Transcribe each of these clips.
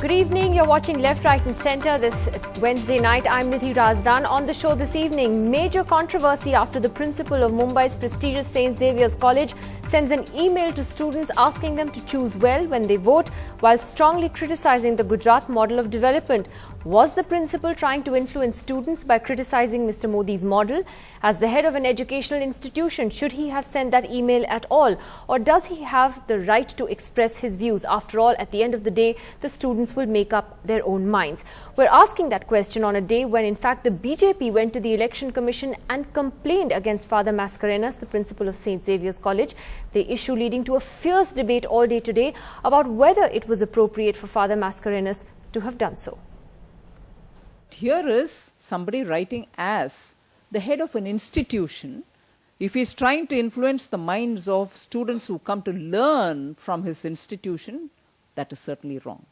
Good evening, you're watching Left, Right and Centre this Wednesday night. I'm Nidhi Razdan. On the show this evening, major controversy after the principal of Mumbai's prestigious St Xavier's College sends an email to students asking them to choose well when they vote, while strongly criticising the Gujarat model of development. Was the principal trying to influence students by criticising Mr Modi's model? As the head of an educational institution, should he have sent that email at all? Or does he have the right to express his views? After all, at the end of the day, the students will make up their own minds. We're asking that question on a day when, in fact, the BJP went to the Election Commission and complained against Father Mascarenhas, the principal of St Xavier's College. The issue leading to a fierce debate all day today about whether it was appropriate for Father Mascarenhas to have done so. Here is somebody writing as the head of an institution. If he is trying to influence the minds of students who come to learn from his institution, that is certainly wrong.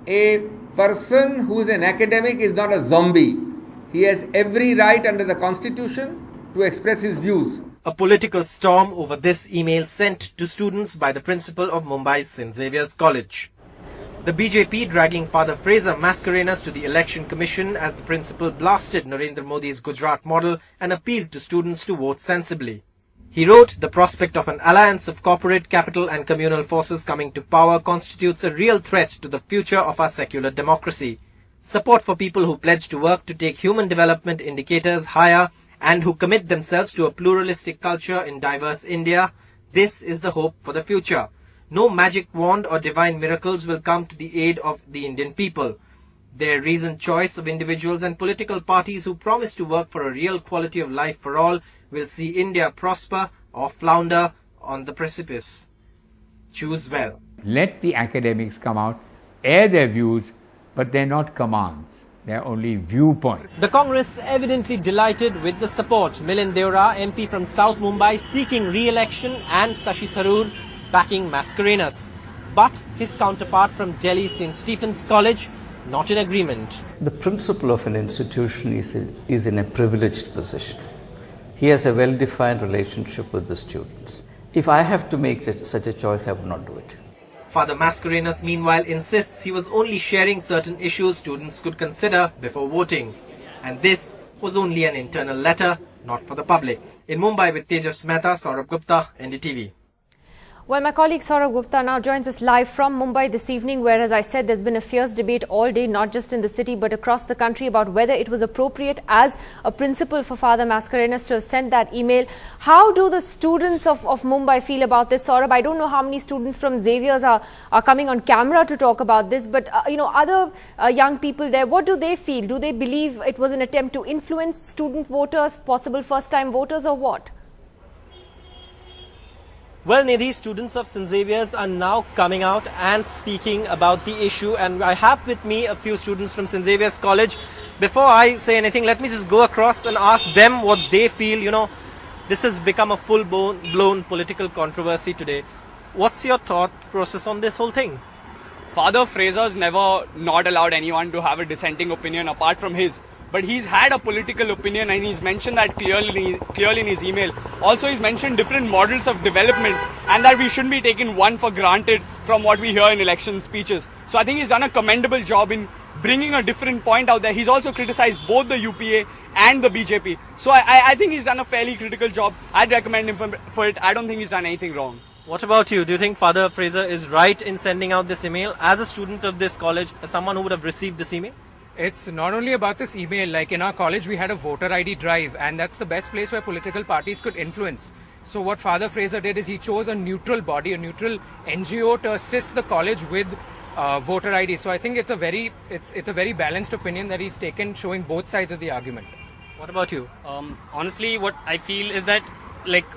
A person who is an academic is not a zombie. He has every right under the Constitution to express his views. A political storm over this email sent to students by the principal of Mumbai's St Xavier's College. The BJP dragging Father Fraser Mascarenhas to the Election Commission as the principal blasted Narendra Modi's Gujarat model and appealed to students to vote sensibly. He wrote, "The prospect of an alliance of corporate, capital and communal forces coming to power constitutes a real threat to the future of our secular democracy. Support for people who pledge to work to take human development indicators higher and who commit themselves to a pluralistic culture in diverse India. This is the hope for the future. No magic wand or divine miracles will come to the aid of the Indian people. Their reasoned choice of individuals and political parties who promise to work for a real quality of life for all will see India prosper or flounder on the precipice. Choose well." Let the academics come out, air their views, but they're not commands. They're only viewpoints. The Congress evidently delighted with the support. Milind Deora, MP from South Mumbai, seeking re-election, and Shashi Tharoor backing Mascarenhas. But his counterpart from Delhi St Stephen's College, not in agreement. The principal of an institution is in a privileged position. He has a well-defined relationship with the students. If I have to make such a choice, I would not do it. Father Mascarenhas, meanwhile, insists he was only sharing certain issues students could consider before voting. And this was only an internal letter, not for the public. In Mumbai with Tejas Mehta, Saurabh Gupta, NDTV. Well, my colleague Saurabh Gupta now joins us live from Mumbai this evening, where, as I said, there's been a fierce debate all day, not just in the city but across the country, about whether it was appropriate as a principal for Father Mascarenhas to have sent that email. How do the students of Mumbai feel about this, Saurabh? I don't know how many students from Xavier's are coming on camera to talk about this, but, other young people there, what do they feel? Do they believe it was an attempt to influence student voters, possible first-time voters, or what? Well, Nidhi, students of St Xavier's are now coming out and speaking about the issue, and I have with me a few students from St Xavier's College. Before I say anything, let me just go across and ask them what they feel. This has become a full-blown political controversy today. What's your thought process on this whole thing? Father Fraser's never not allowed anyone to have a dissenting opinion apart from his. But he's had a political opinion, and he's mentioned that clearly in his email. Also, he's mentioned different models of development, and that we shouldn't be taking one for granted from what we hear in election speeches. So I think he's done a commendable job in bringing a different point out there. He's also criticized both the UPA and the BJP. So I think he's done a fairly critical job. I'd recommend him for it. I don't think he's done anything wrong. What about you? Do you think Father Fraser is right in sending out this email as a student of this college, as someone who would have received this email? It's not only about this email. Like in our college, we had a voter ID drive, and that's the best place where political parties could influence. So what Father Fraser did is he chose a neutral body, a neutral NGO to assist the college with voter ID. So I think it's a very balanced opinion that he's taken, showing both sides of the argument. What about you? Honestly, what I feel is that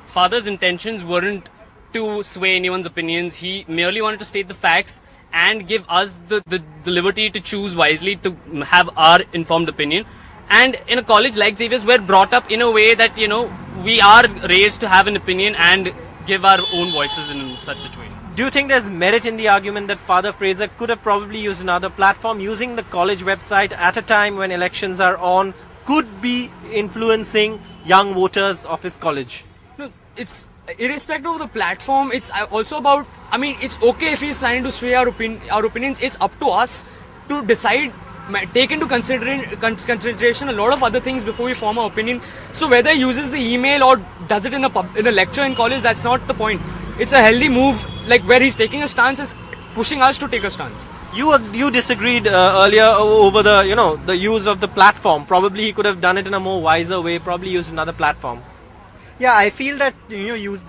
Father's intentions weren't to sway anyone's opinions. He merely wanted to state the facts and give us the liberty to choose wisely, to have our informed opinion. And in a college like Xavier's, we're brought up in a way that, we are raised to have an opinion and give our own voices in such situations. Do you think there's merit in the argument that Father Fraser could have probably used another platform, using the college website at a time when elections are on, could be influencing young voters of his college? No, it's irrespective of the platform, it's also about, I mean, it's okay if he's planning to sway our opinions. It's up to us to decide, take into consideration a lot of other things before we form our opinion. So whether he uses the email or does it in a lecture in college, that's not the point. It's a healthy move, like where he's taking a stance is pushing us to take a stance. You disagreed earlier over the use of the platform. Probably he could have done it in a more wiser way. Probably used another platform. Yeah, I feel that the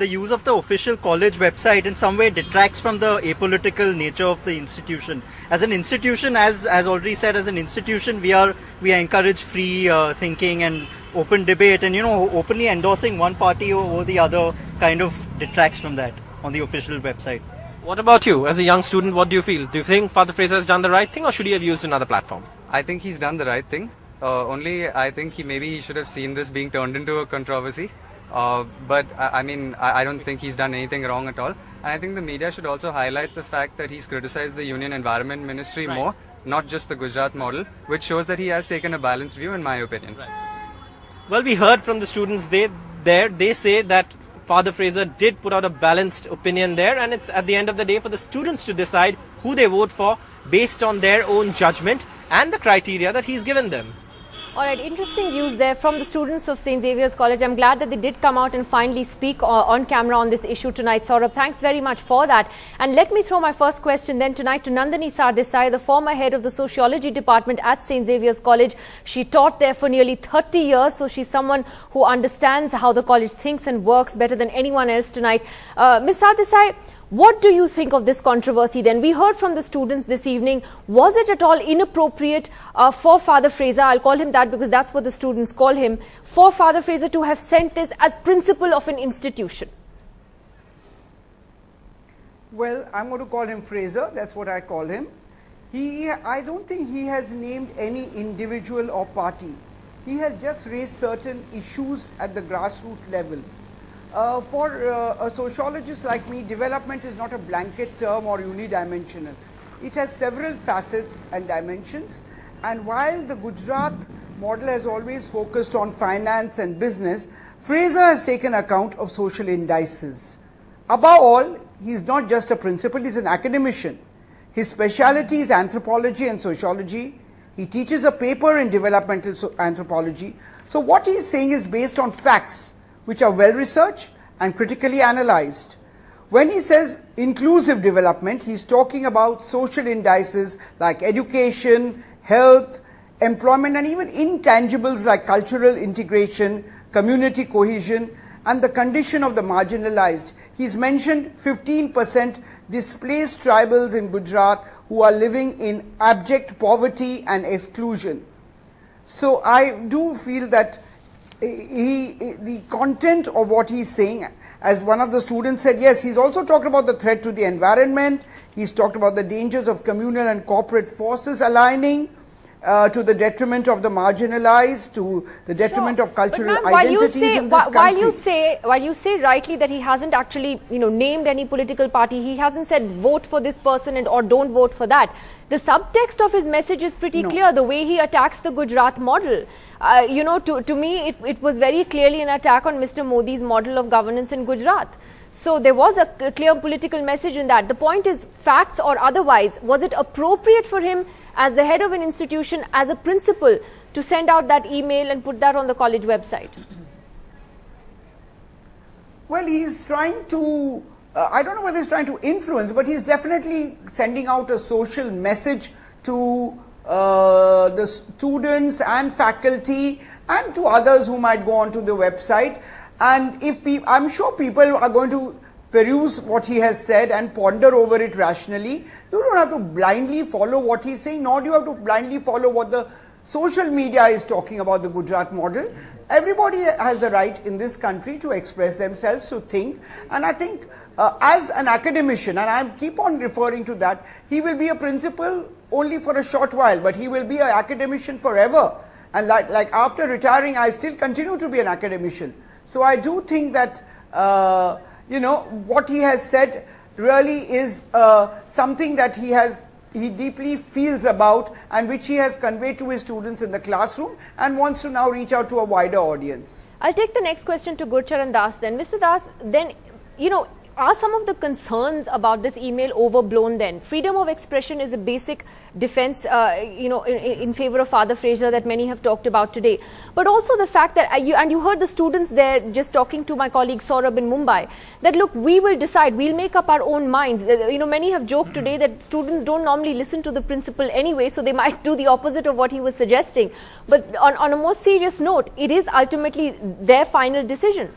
use of the official college website in some way detracts from the apolitical nature of the institution. As an institution, as already said, as an institution, we encourage free thinking and open debate, and openly endorsing one party over the other kind of detracts from that on the official website. What about you, as a young student? What do you feel? Do you think Father Fraser has done the right thing, or should he have used another platform? I think he's done the right thing. Only I think he should have seen this being turned into a controversy. But I mean, I don't think he's done anything wrong at all. And I think the media should also highlight the fact that he's criticized the Union Environment Ministry more, not just the Gujarat model, which shows that he has taken a balanced view, in my opinion. Well, we heard from the students they say that Father Fraser did put out a balanced opinion there, and it's at the end of the day for the students to decide who they vote for based on their own judgment and the criteria that he's given them. All right, interesting views there from the students of St Xavier's College. I'm glad that they did come out and finally speak on camera on this issue tonight. Saurabh, thanks very much for that. And let me throw my first question then tonight to Nandini Sardesai, the former head of the sociology department at St Xavier's College. She taught there for nearly 30 years, so she's someone who understands how the college thinks and works better than anyone else tonight. Ms. Sardesai, what do you think of this controversy then? We heard from the students this evening. Was it at all inappropriate for Father Fraser, I'll call him that because that's what the students call him, for Father Fraser to have sent this as principal of an institution? Well, I'm going to call him Fraser. That's what I call him. I don't think he has named any individual or party. He has just raised certain issues at the grassroots level. For a sociologist like me, development is not a blanket term or unidimensional. It has several facets and dimensions, and while the Gujarat model has always focused on finance and business, Fraser has taken account of social indices. Above all, he is not just a principal, he is an academician. His specialty is anthropology and sociology. He teaches a paper in developmental anthropology. So what he is saying is based on facts which are well researched and critically analyzed. When he says inclusive development, he is talking about social indices like education, health, employment, and even intangibles like cultural integration, community cohesion, and the condition of the marginalized. He's mentioned 15% displaced tribals in Gujarat who are living in abject poverty and exclusion. So I do feel that the content of what he's saying, as one of the students said, yes, he's also talked about the threat to the environment, he's talked about the dangers of communal and corporate forces aligning to the detriment of the marginalized, to the detriment of cultural identities in this country. While you say rightly that he hasn't actually named any political party, he hasn't said vote for this person or don't vote for that. The subtext of his message is pretty clear, the way he attacks the Gujarat model. To me, it was very clearly an attack on Mr. Modi's model of governance in Gujarat. So there was a clear political message in that. The point is, facts or otherwise, was it appropriate for him as the head of an institution, as a principal, to send out that email and put that on the college website? Well, he's trying to, I don't know whether he's trying to influence, but he's definitely sending out a social message to the students and faculty and to others who might go onto the website. And I'm sure people are going to peruse what he has said and ponder over it rationally. You don't have to blindly follow what he's saying, nor do you have to blindly follow what the social media is talking about the Gujarat model. Everybody has the right in this country to express themselves, to think, and I think as an academician, and I keep on referring to that, he will be a principal only for a short while, but he will be an academician forever. And like after retiring, I still continue to be an academician. So I do think that what he has said really is something that he deeply feels about and which he has conveyed to his students in the classroom and wants to now reach out to a wider audience. I'll take the next question to Gurcharan Das then. Mr. Das, then are some of the concerns about this email overblown then? Freedom of expression is a basic defense, in favor of Father Fraser that many have talked about today. But also the fact that, you heard the students there just talking to my colleague Saurabh in Mumbai, that look, we will decide, we'll make up our own minds. Many have joked today that students don't normally listen to the principal anyway, so they might do the opposite of what he was suggesting. But on a more serious note, it is ultimately their final decision.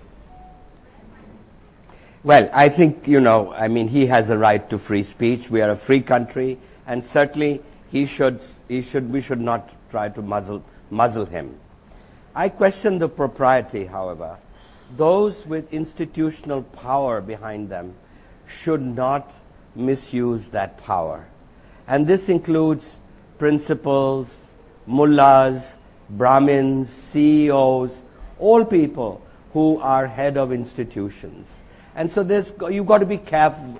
Well, I think, he has a right to free speech. We are a free country, and certainly we should not try to muzzle him. I question the propriety, however. Those with institutional power behind them should not misuse that power. And this includes principals, mullahs, Brahmins, CEOs, all people who are head of institutions. And so you've got to be careful.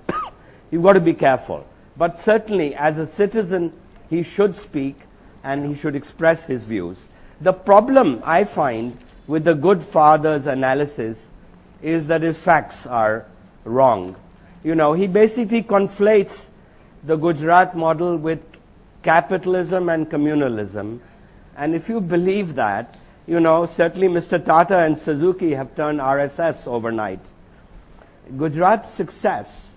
You've got to be careful. But certainly, as a citizen, he should speak and he should express his views. The problem I find with the good father's analysis is that his facts are wrong. He basically conflates the Gujarat model with capitalism and communalism. And if you believe that, certainly Mr. Tata and Suzuki have turned RSS overnight. Gujarat's success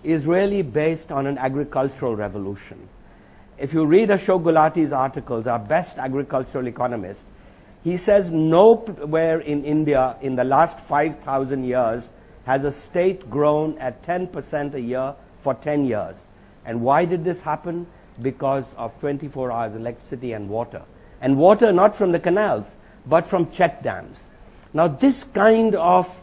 is really based on an agricultural revolution. If you read Ashok Gulati's articles, our best agricultural economist, he says nowhere in India in the last 5,000 years has a state grown at 10% a year for 10 years. And why did this happen? Because of 24 hours electricity and water. And water not from the canals, but from check dams. Now this kind of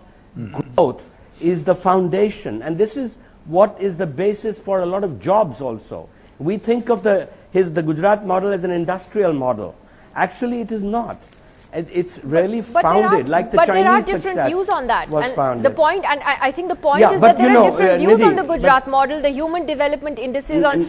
growth is the foundation, and this is what is the basis for a lot of jobs also. We think of the Gujarat model as an industrial model. Actually, it is not. It's really founded like the Chinese success. But there are different views on that. And the point, and I think the point is that there are different views on the Gujarat model, the human development indices on,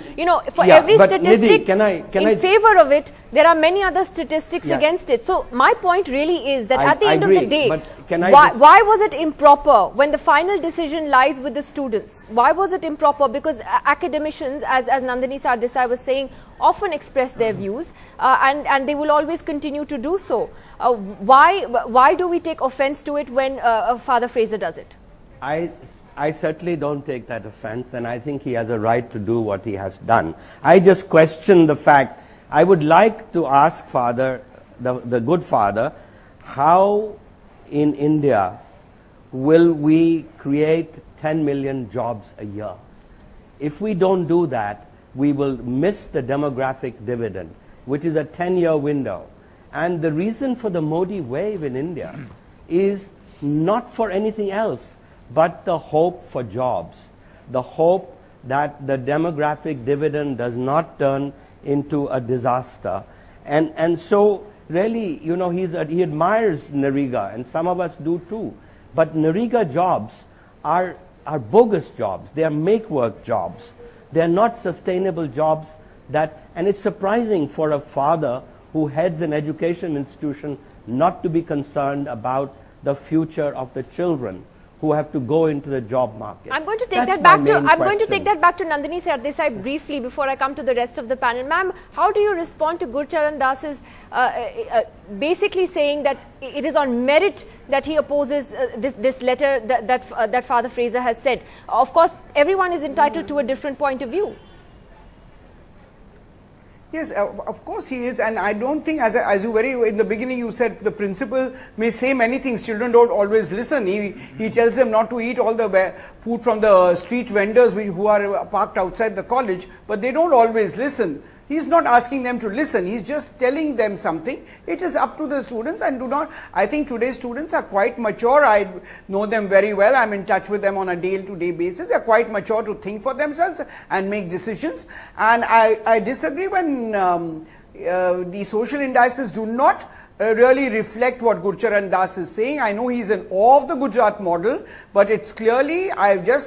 for every statistic in favor of it, there are many other statistics against it. So my point really is that at the end of the day, why was it improper when the final decision lies with the students? Why was it improper? Because academicians, as Nandini Sardesai was saying, often express their views and they will always continue to do so. Why do we take offense to it when Father Fraser does it? I certainly don't take that offense, and I think he has a right to do what he has done. I just question the fact. I would like to ask Father, the good Father, how in India will we create 10 million jobs a year? If we don't do that, we will miss the demographic dividend, which is a 10-year window. And the reason for the Modi wave in India is not for anything else, but the hope for jobs, the hope that the demographic dividend does not turn into a disaster. And so really, he admires Nariga, and some of us do too. But Nariga jobs are bogus jobs. They are make-work jobs. They are not sustainable jobs and it's surprising for a father who heads an education institution not to be concerned about the future of the children who have to go into the job market. I'm going to take that back to Nandini Sardesai briefly before I come to the rest of the panel. Ma'am, how do you respond to Gurcharan Das's basically saying that it is on merit that he opposes this letter that Father Fraser has said? Of course, everyone is entitled to a different point of view. Yes, of course he is, and I don't think, as you in the beginning you said, the principal may say many things. Children don't always listen. He tells them not to eat all the food from the street vendors who are parked outside the college, but they don't always listen. He's not asking them to listen. He's just telling them something. It is up to the students, and I think today's students are quite mature. I know them very well. I'm in touch with them on a day-to-day basis. They're quite mature to think for themselves and make decisions. And I disagree when the social indices do not really reflect what Gurcharan Das is saying. I know he's in awe of the Gujarat model, but it's clearly,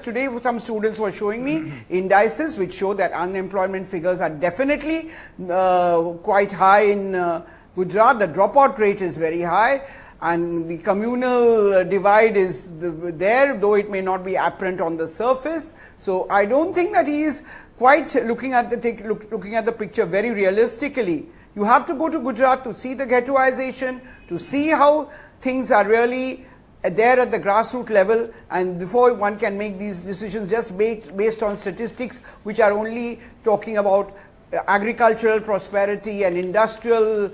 today some students were showing me indices which show that unemployment figures are definitely quite high in Gujarat. The dropout rate is very high. and the communal divide is there, though it may not be apparent on the surface. So I don't think that he is quite looking at the picture very realistically. You have to go to Gujarat to see the ghettoization, to see how things are really there at the grassroots level, and before one can make these decisions just based on statistics which are only talking about agricultural prosperity and industrial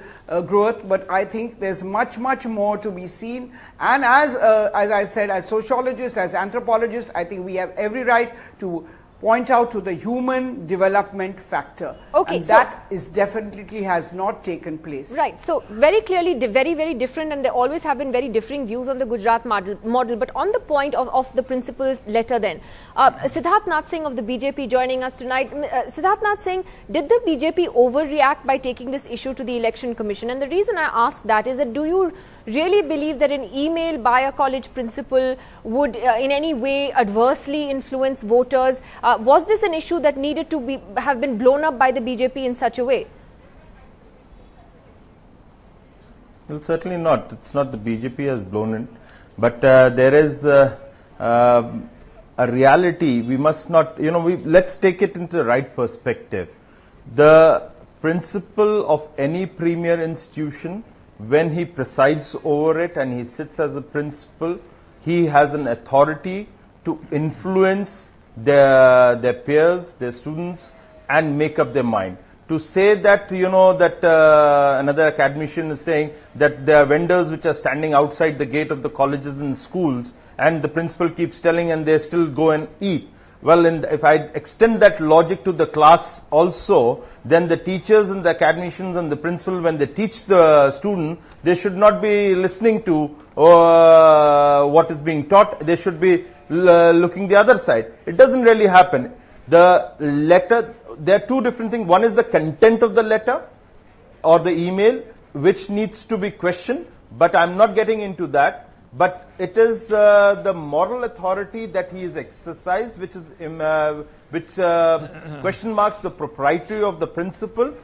growth. But I think there's much more to be seen, and as I said, as sociologists, as anthropologists, I think we have every right to point out to the human development factor. Okay, and that is definitely has not taken place. Right. So very clearly very different, and there always have been very differing views on the Gujarat model. But on the point of the principal's letter then, Siddharth Nath Singh of the BJP joining us tonight. Siddharth Nath Singh, did the BJP overreact by taking this issue to the Election Commission? And the reason I ask that is that, do you really believe that an email by a college principal would in any way adversely influence voters? Was this an issue that needed to have been blown up by the BJP in such a way? Well, certainly not. It's not the BJP has blown it, but there is a reality. We must not, let's take it into the right perspective. The principal of any premier institution, when he presides over it and he sits as a principal, he has an authority to influence their peers, their students, and make up their mind. To say that, another academician is saying that there are vendors which are standing outside the gate of the colleges and schools, and the principal keeps telling and they still go and eat. Well, if I extend that logic to the class also, then the teachers and the academicians and the principal, when they teach the student, they should not be listening to what is being taught. They should be looking the other side. It doesn't really happen. The letter, there are two different things. One is the content of the letter or the email, which needs to be questioned, but I'm not getting into that. But it is the moral authority that he is exercised, which question marks the propriety of the principal.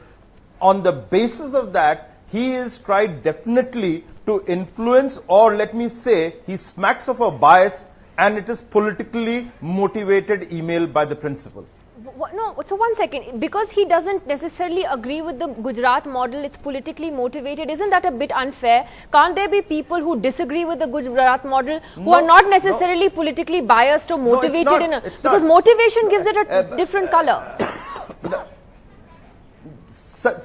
On the basis of that, he is tried definitely to influence, or let me say, he smacks of a bias, and it is politically motivated email by the principal. No, so one second, because he doesn't necessarily agree with the Gujarat model, it's politically motivated. Isn't that a bit unfair? Can't there be people who disagree with the Gujarat model who are not necessarily politically biased or motivated? Because motivation gives it a different color.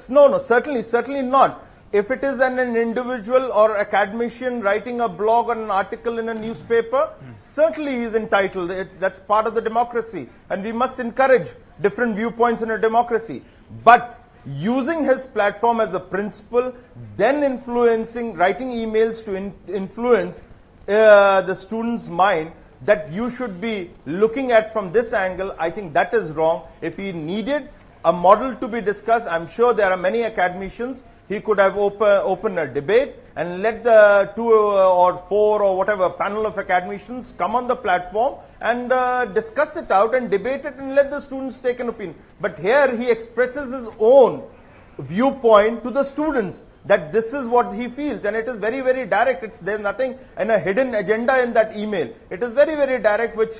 No, certainly not. If it is an individual or academician writing a blog or an article in a newspaper, certainly he is entitled. That's part of the democracy, and we must encourage different viewpoints in a democracy. But using his platform as a principal, then writing emails to influence the student's mind, that you should be looking at from this angle, I think that is wrong. If he needed a model to be discussed, I'm sure there are many academicians. He could have opened a debate and let the 2 or 4 or whatever panel of academicians come on the platform and discuss it out and debate it and let the students take an opinion. But here he expresses his own viewpoint to the students, that this is what he feels, and it is very direct. There's nothing and a hidden agenda in that email. It is very direct, which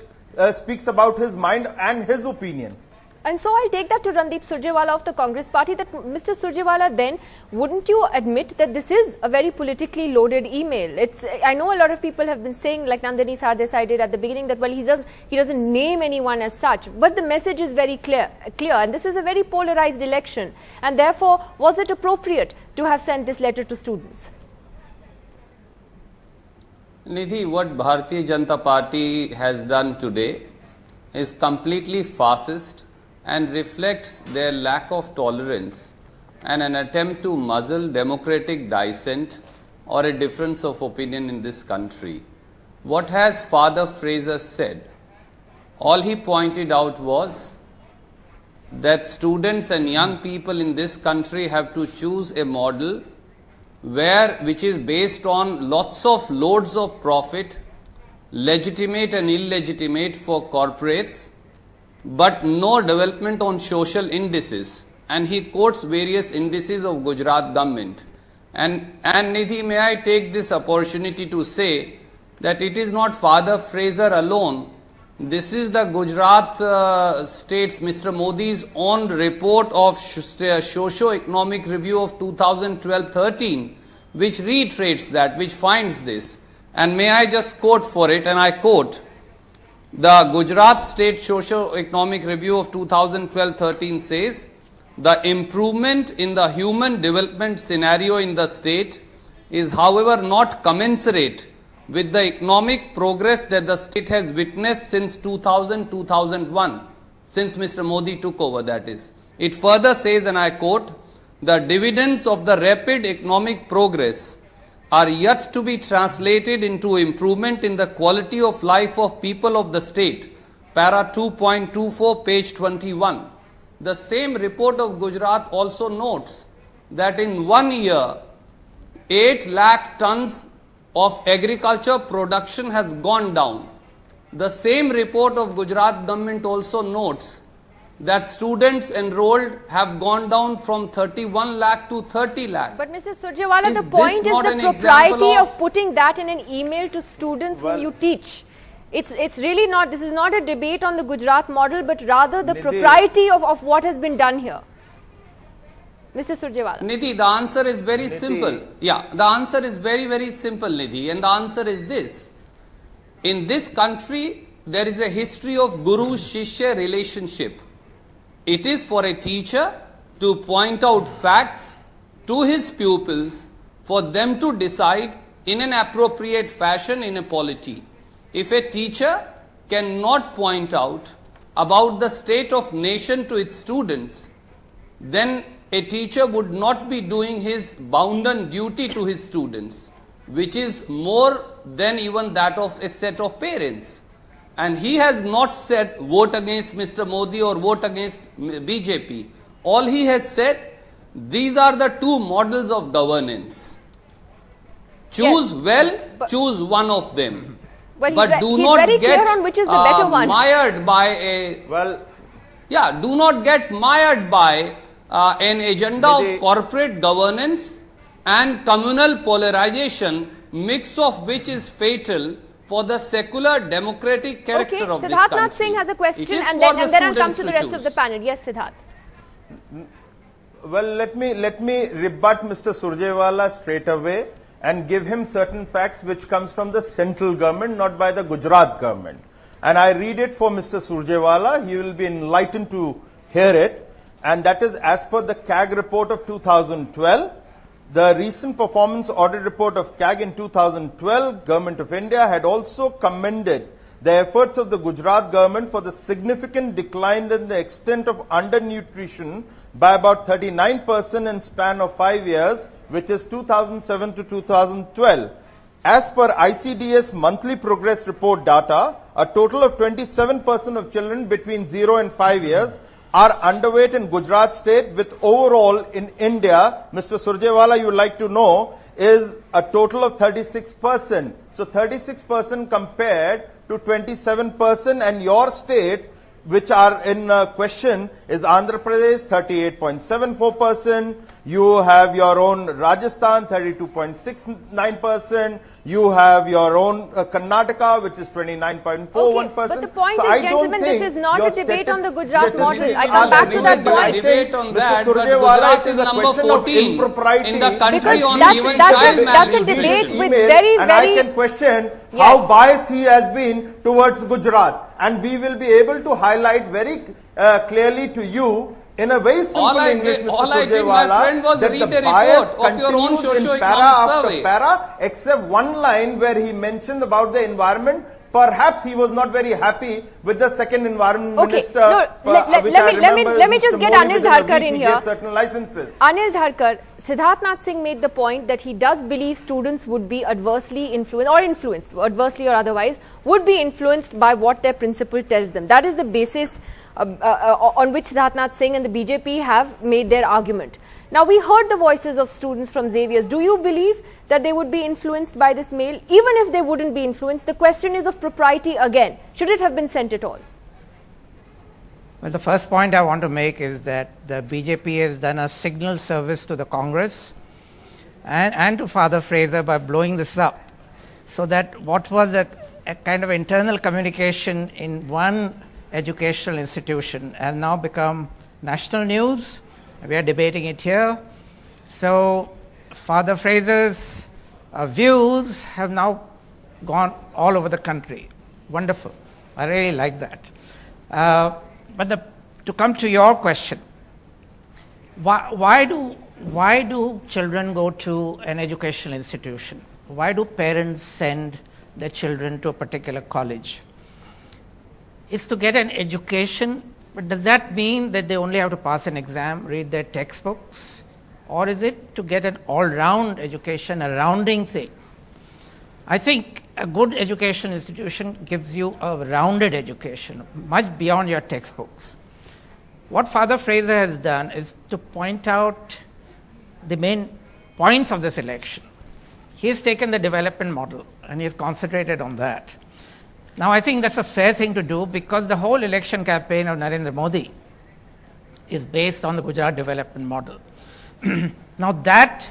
speaks about his mind and his opinion. And so I'll take that to Randeep Surjewala of the Congress party, that Mr. Surjewala, then wouldn't you admit that this is a very politically loaded email? I know a lot of people have been saying, like Nandini Sardesai did at the beginning, that well, he doesn't name anyone as such, but the message is very clear, and this is a very polarized election, and therefore was it appropriate to have sent this letter to students? Nidhi, what Bharatiya Janata Party has done today is completely fascist and reflects their lack of tolerance and an attempt to muzzle democratic dissent or a difference of opinion in this country. What has Father Fraser said? All he pointed out was that students and young people in this country have to choose a model which is based on loads of profit, legitimate and illegitimate for corporates, but no development on social indices. And he quotes various indices of Gujarat government. And Nidhi, may I take this opportunity to say that it is not Father Fraser alone. This is the Gujarat state's Mr. Modi's own report of socio-economic review of 2012-13, which reiterates that, which finds this. And may I just quote for it, and I quote, the Gujarat State Socio-Economic Review of 2012-13 says, the improvement in the human development scenario in the state is, however, not commensurate with the economic progress that the state has witnessed since 2000-2001, since Mr. Modi took over, that is. It further says, and I quote, the dividends of the rapid economic progress are yet to be translated into improvement in the quality of life of people of the state. Para 2.24, page 21. The same report of Gujarat also notes that in 1 year, 8 lakh tons of agriculture production has gone down. The same report of Gujarat government also notes that students enrolled have gone down from 31 lakh to 30 lakh. But Mr. Surjewala, the point is the propriety of putting that in an email to students whom you teach. It's really not, this is not a debate on the Gujarat model, but rather the propriety of what has been done here. Mr. Surjewala. Nidhi, the answer is very simple. Yeah, the answer is very, very simple, Nidhi. And the answer is this. In this country, there is a history of Guru-Shishya relationship. It is for a teacher to point out facts to his pupils for them to decide in an appropriate fashion in a polity. If a teacher cannot point out about the state of nation to its students, then a teacher would not be doing his bounden duty to his students, which is more than even that of a set of parents. And he has not said vote against Mr. Modi or vote against BJP. All he has said, these are the two models of governance. Choose choose one of them. Well, but do not very get clear on which is the better one. mired by a do not get mired by an agenda of corporate governance and communal polarization, mix of which is fatal for the secular democratic character of this country. Siddharth Nath Singh has a question, and then I'll come to the rest of the panel. Yes, Siddharth. Well, let me rebut Mr. Surjewala straight away and give him certain facts which comes from the central government, not by the Gujarat government. And I read it for Mr. Surjewala. He will be enlightened to hear it. And that is as per the CAG report of 2012. The recent performance audit report of CAG in 2012, Government of India had also commended the efforts of the Gujarat government for the significant decline in the extent of undernutrition by about 39% in span of 5 years, which is 2007 to 2012. As per ICDS monthly progress report data, a total of 27% of children between 0 and 5 years are underweight in Gujarat state, with overall in India, Mr. Surjewala, you would like to know, is a total of 36%. So 36% compared to 27%, and your states which are in question is Andhra Pradesh 38.74%, you have your own Rajasthan 32.69%, you have your own Karnataka, which is 29.41%. Okay, but the point is, gentlemen, this is not a debate on the Gujarat model. I come back to that point. Debate on that, Mr. Surjewala, it is a question of impropriety in the country on even that's a debate with very, and I can question how biased he has been towards Gujarat. And we will be able to highlight very clearly to you in a very simple English, Mr. Surjewala, that the bias continues in para after para, except one line where he mentioned about the environment. Perhaps he was not very happy with the second environment minister. Let me just get Anil Dharkar in here. Certain licenses. Anil Dharkar, Siddharth Nath Singh made the point that he does believe students would be adversely influenced, adversely or otherwise, would be influenced by what their principal tells them. That is the basis on which Siddharth Nath Singh and the BJP have made their argument. Now, we heard the voices of students from Xavier's. Do you believe that they would be influenced by this mail? Even if they wouldn't be influenced, the question is of propriety again. Should it have been sent at all? Well, the first point I want to make is that the BJP has done a signal service to the Congress and to Father Fraser by blowing this up, so that what was a kind of internal communication in one educational institution has now become national news. We are debating it here. So Father Fraser's views have now gone all over the country. Wonderful. I really like that. But to come to your question, why do children go to an educational institution? Why do parents send their children to a particular college? It's to get an education, but does that mean that they only have to pass an exam, read their textbooks? Or is it to get an all-round education, a rounding thing? I think a good education institution gives you a rounded education, much beyond your textbooks. What Father Fraser has done is to point out the main points of this election. He has taken the development model and he has concentrated on that. Now, I think that's a fair thing to do because the whole election campaign of Narendra Modi is based on the Gujarat development model. Now, that,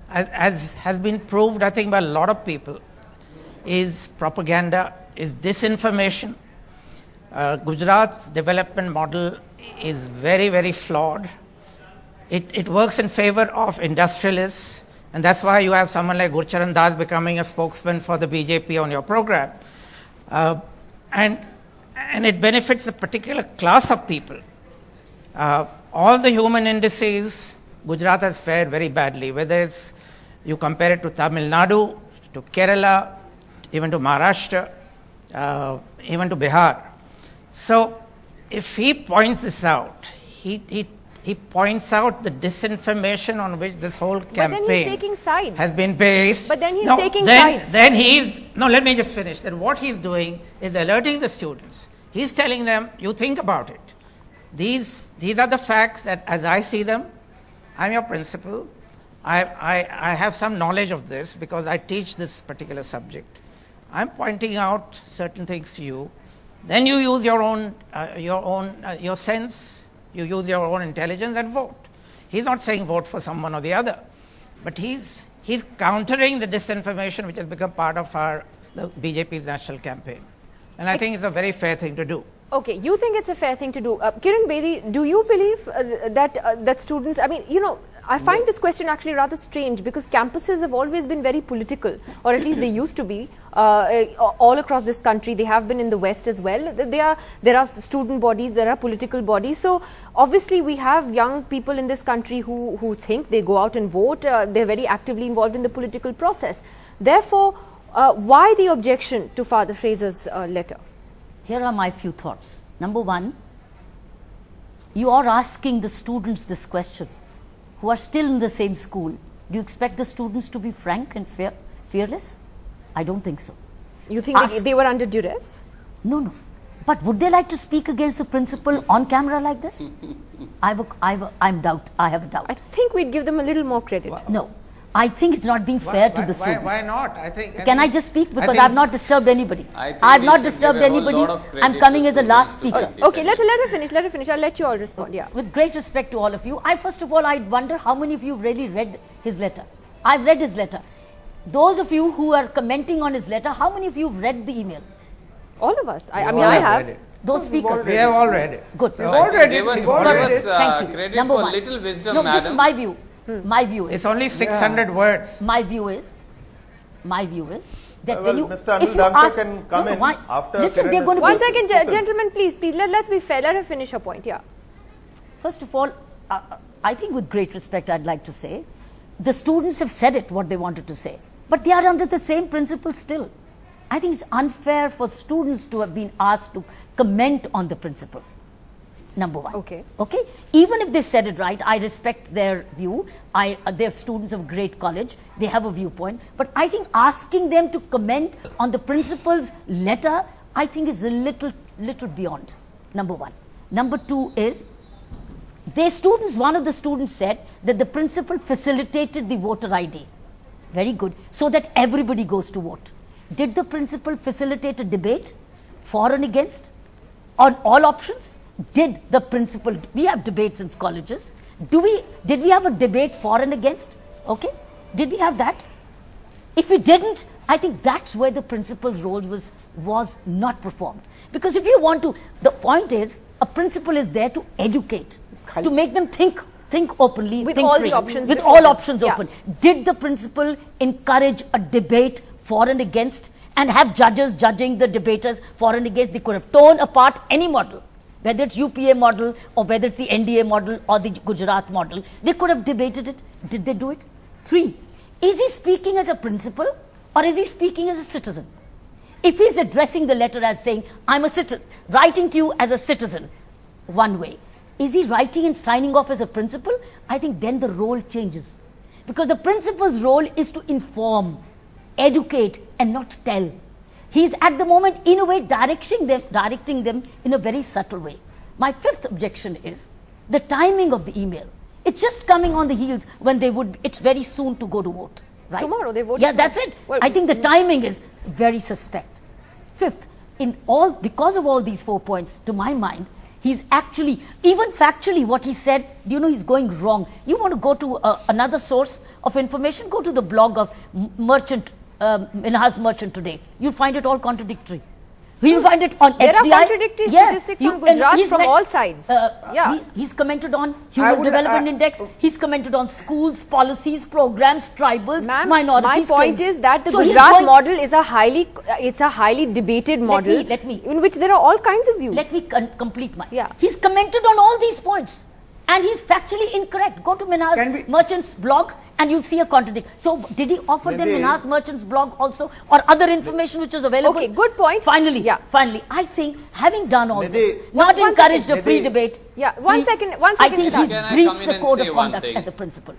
as has been proved, I think, by a lot of people, is propaganda, is disinformation. Gujarat's development model is very, very flawed. It works in favor of industrialists, and that's why you have someone like Gurcharan Das becoming a spokesman for the BJP on your program. And it benefits a particular class of people. All the human indices, Gujarat has fared very badly, whether it's you compare it to Tamil Nadu, to Kerala, even to Maharashtra, even to Bihar. So if he points this out, he points out the disinformation on which this whole campaign but then he's taking sides. Has been based. But then he's taking sides. Let me just finish. Then what he's doing is alerting the students. He's telling them, you think about it. These are the facts that as I see them, I'm your principal. I have some knowledge of this because I teach this particular subject. I'm pointing out certain things to you. Then you use your sense, you use your own intelligence and vote. He's not saying vote for someone or the other, but he's countering the disinformation which has become part of the BJP's national campaign. And I think it's a very fair thing to do. Okay, you think it's a fair thing to do. Kiran Bedi, do you believe that students, I mean, I find this question actually rather strange because campuses have always been very political, or at least they used to be, all across this country. They have been in the West as well. There are student bodies, there are political bodies. So obviously we have young people in this country who think, they go out and vote, they're very actively involved in the political process. Therefore, why the objection to Father Fraser's letter? Here are my few thoughts. Number one, you are asking the students this question, who are still in the same school. Do you expect the students to be frank and fearless? I don't think so. You think they were under duress? No. But would they like to speak against the principal on camera like this? I have a doubt. I think we'd give them a little more credit. No. I think it's not being fair to the students. Why not? Can I just speak? Because I have not disturbed anybody. I have not disturbed anybody. I'm coming as the last speaker. Okay, let her finish. I'll let you all respond. Yeah. With great respect to all of you, first of all, I wonder how many of you really read his letter. I've read his letter. Those of you who are commenting on his letter, how many of you have read the email? All of us. I have. Those speakers. We have all read it. Good. We've all read it. Give us credit Number for one. little wisdom, no, madam. This is my view. My view is it's only 600 words. My view is that when you Mr. Anil Damcha can come in after. Listen, they're going to one second, gentlemen, please. Let's be fair. Let her finish her point. Yeah. First of all, I think with great respect, I'd like to say, the students have said what they wanted to say, but they are under the same principle still. I think it's unfair for students to have been asked to comment on the principle. Number one. Okay. Even if they said it right, I respect their view. They're students of a great college. They have a viewpoint. But I think asking them to comment on the principal's letter, I think is a little beyond. Number one. Number two is, one of the students said that the principal facilitated the voter ID. Very good. So that everybody goes to vote. Did the principal facilitate a debate for and against on all options? Did the principal, we have debates in colleges, did we have a debate for and against? Okay. Did we have that? If we didn't, I think that's where the principal's role was not performed. Because if you want to, the point is, a principal is there to educate, to make them think openly, with think all free, the options with before all them. options open. Did the principal encourage a debate for and against, and have judges judging the debaters for and against? They could have torn apart any model, whether it's UPA model or whether it's the NDA model or the Gujarat model. They could have debated it. Did they do it? 3, is he speaking as a principal or is he speaking as a citizen? If he's addressing the letter as saying, I'm a citizen, writing to you as a citizen, one way. Is he writing and signing off as a principal? I think then the role changes. Because the principal's role is to inform, educate, and not tell. He's at the moment, in a way, directing them in a very subtle way. My 5th objection is the timing of the email. It's just coming on the heels when it's very soon to go to vote. Right? Tomorrow they vote. Yeah, that's it. Well, I think the timing is very suspect. 5th, because of all these 4 points, to my mind, he's actually, even factually, what he said, he's going wrong. You want to go to another source of information, go to the blog of Minhas Merchant today. You'll find it all contradictory. You'll find it on there HDI. There are contradictory statistics on Gujarat from all sides. He's commented on Human Development Index. He's commented on schools, policies, programs, tribals, minorities. My point is that the Gujarat model is a highly debated model in which there are all kinds of views. Let me complete my. He's commented on all these points. And he's factually incorrect. Go to Minhas Merchant's blog and you'll see a contradiction. So, did he offer them Minhas Merchant's blog also, or other information which is available? Okay, good point. Finally, I think having done all this, not encouraged a free debate. One second. I think he's breached the code of conduct as a principal.